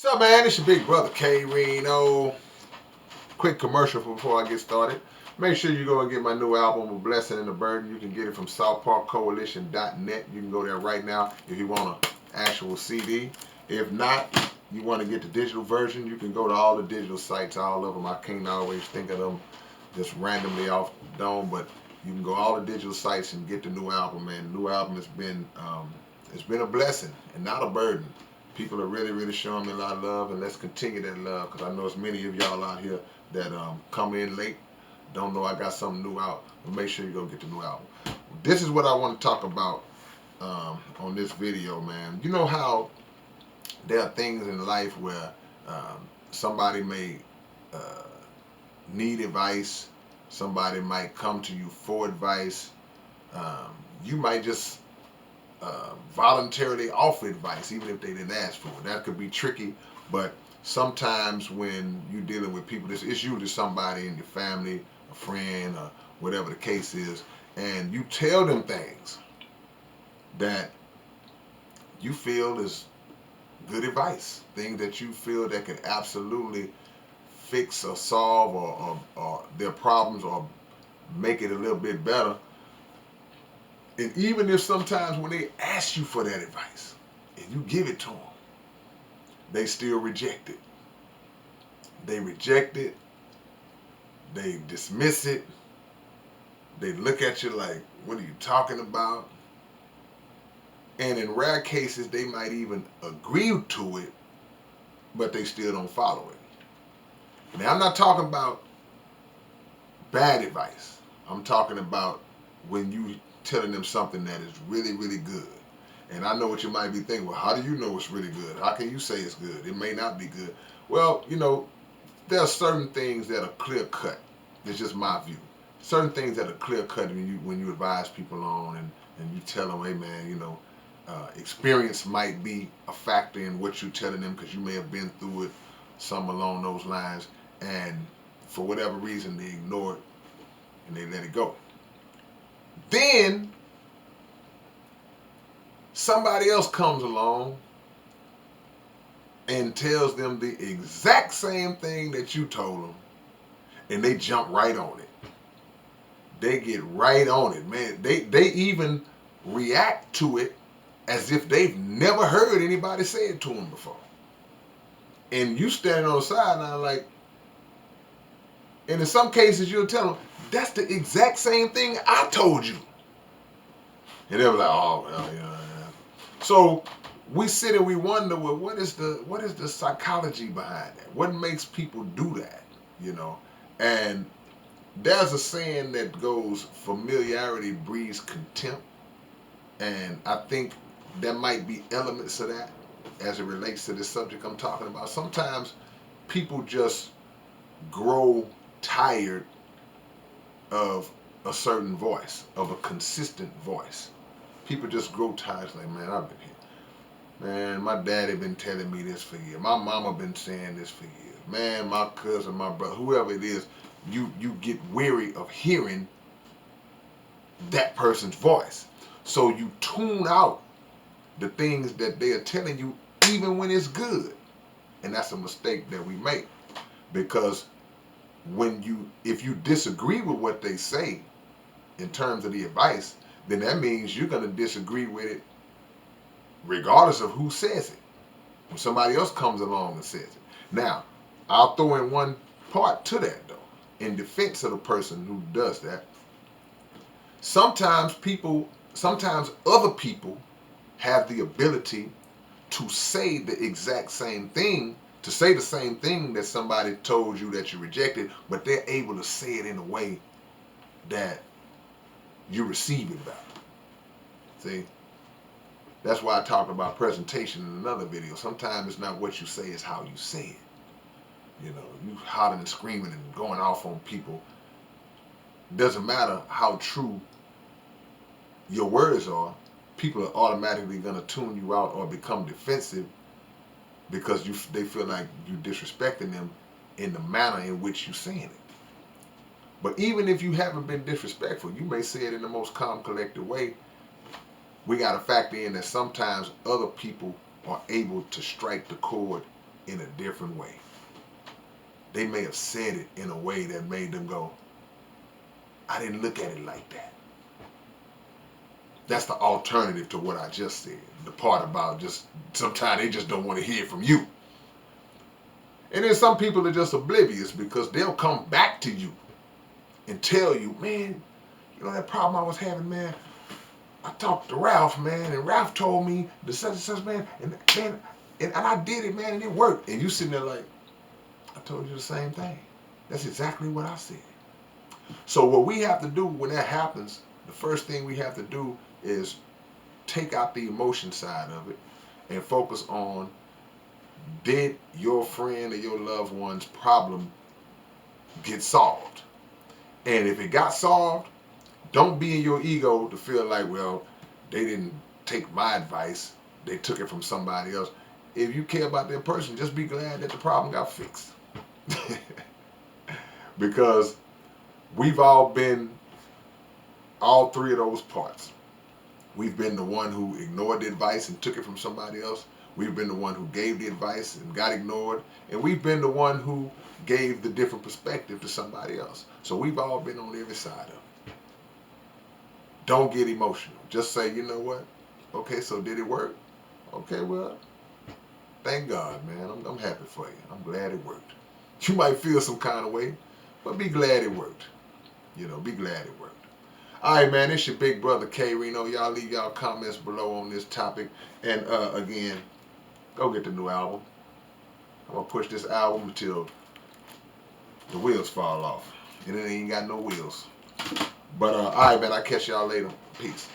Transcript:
So man, it's your big brother K-Rino. Quick commercial before I get started. Make sure you go and get my new album, A Blessing and a Burden. You can get it from southparkcoalition.net. You can go there right now if you want an actual CD. If not, you want to get the digital version, you can go to all the digital sites, all of them. I can't always think of them just randomly off the dome, but you can go all the digital sites and get the new album, man. The new album has been it's been a blessing and not a burden. People are really showing me a lot of love, and let's continue that love, because I know there's many of y'all out here that come in late, don't know I got something new out, but make sure you go get the new album. This is what I want to talk about on this video, man. You know how there are things in life where somebody may uh, need advice, somebody might come to you for advice, um, you might just voluntarily offer advice, even if they didn't ask for it. That could be tricky, but sometimes when you're dealing with people, it's usually somebody in your family, a friend, or whatever the case is, and you tell them things that you feel is good advice, things that you feel that can absolutely fix or solve or their problems or make it a little bit better. And even if sometimes when they ask you for that advice and you give it to them, they still reject it. They reject it. They dismiss it. They look at you like, what are you talking about? And in rare cases, they might even agree to it, but they still don't follow it. Now, I'm not talking about bad advice. I'm talking about when you telling them something that is really good. And I know what you might be thinking, well, how do you know it's really good? How can you say it's good? It may not be good. Well, there are certain things that are clear cut. It's just my view. Certain things that are clear cut when you advise people on and you tell them, hey man, experience might be a factor in what you're telling them because you may have been through it, some along those lines, and for whatever reason they ignore it and they let it go. Then somebody else comes along and tells them the exact same thing that you told them, and they jump right on it. They get right on it, man. They even react to it as if they've never heard anybody say it to them before. And you standing on the sideline like, and in some cases you'll tell them, that's the exact same thing I told you. And they'll be like, oh, well, yeah. So we sit and we wonder, well, what is the psychology behind that? What makes people do that? And there's a saying that goes, familiarity breeds contempt. And I think there might be elements of that as it relates to this subject I'm talking about. Sometimes people just grow tired of a certain voice, of a consistent voice. People just grow tired. It's like, man, I've been here. Man, my daddy been telling me this for years. My mama been saying this for years. Man, my cousin, my brother, whoever it is, you get weary of hearing that person's voice. So you tune out the things that they are telling you, even when it's good. And that's a mistake that we make, because if you disagree with what they say in terms of the advice, then that means you're going to disagree with it regardless of who says it. When somebody else comes along and says it. Now, I'll throw in one part to that, though, in defense of the person who does that. Sometimes other people have the ability to say the exact same thing, to say the same thing that somebody told you that you rejected, but they're able to say it in a way that you receive it better. See? That's why I talked about presentation in another video. Sometimes it's not what you say, it's how you say it. You hollering and screaming and going off on people. Doesn't matter how true your words are, people are automatically going to tune you out or become defensive because they feel like you're disrespecting them in the manner in which you're saying it. But even if you haven't been disrespectful, you may say it in the most calm, collected way. We got to factor in that sometimes other people are able to strike the chord in a different way. They may have said it in a way that made them go, I didn't look at it like that. That's the alternative to what I just said. The part about just sometimes they just don't want to hear from you. And then some people are just oblivious because they'll come back to you and tell you, man, you know that problem I was having, man, I talked to Ralph, man, and Ralph told me the such and such, man, and I did it, man, and it worked. And you sitting there like, I told you the same thing. That's exactly what I said. So what we have to do when that happens, the first thing we have to do is take out the emotion side of it and focus on, did your friend or your loved one's problem get solved? And if it got solved, don't be in your ego to feel like, well, they didn't take my advice, they took it from somebody else. If you care about that person, just be glad that the problem got fixed. Because we've all been all three of those parts. We've been the one who ignored the advice and took it from somebody else. We've been the one who gave the advice and got ignored. And we've been the one who gave the different perspective to somebody else. So we've all been on every side of it. Don't get emotional. Just say, you know what? Okay, so did it work? Okay, well, thank God, man. I'm happy for you. I'm glad it worked. You might feel some kind of way, but be glad it worked. You know, be glad it worked. All right, man, it's your big brother K-Rino. Y'all leave y'all comments below on this topic. And again, go get the new album. I'm going to push this album until the wheels fall off. And it ain't got no wheels. But all right, man, I'll catch y'all later. Peace.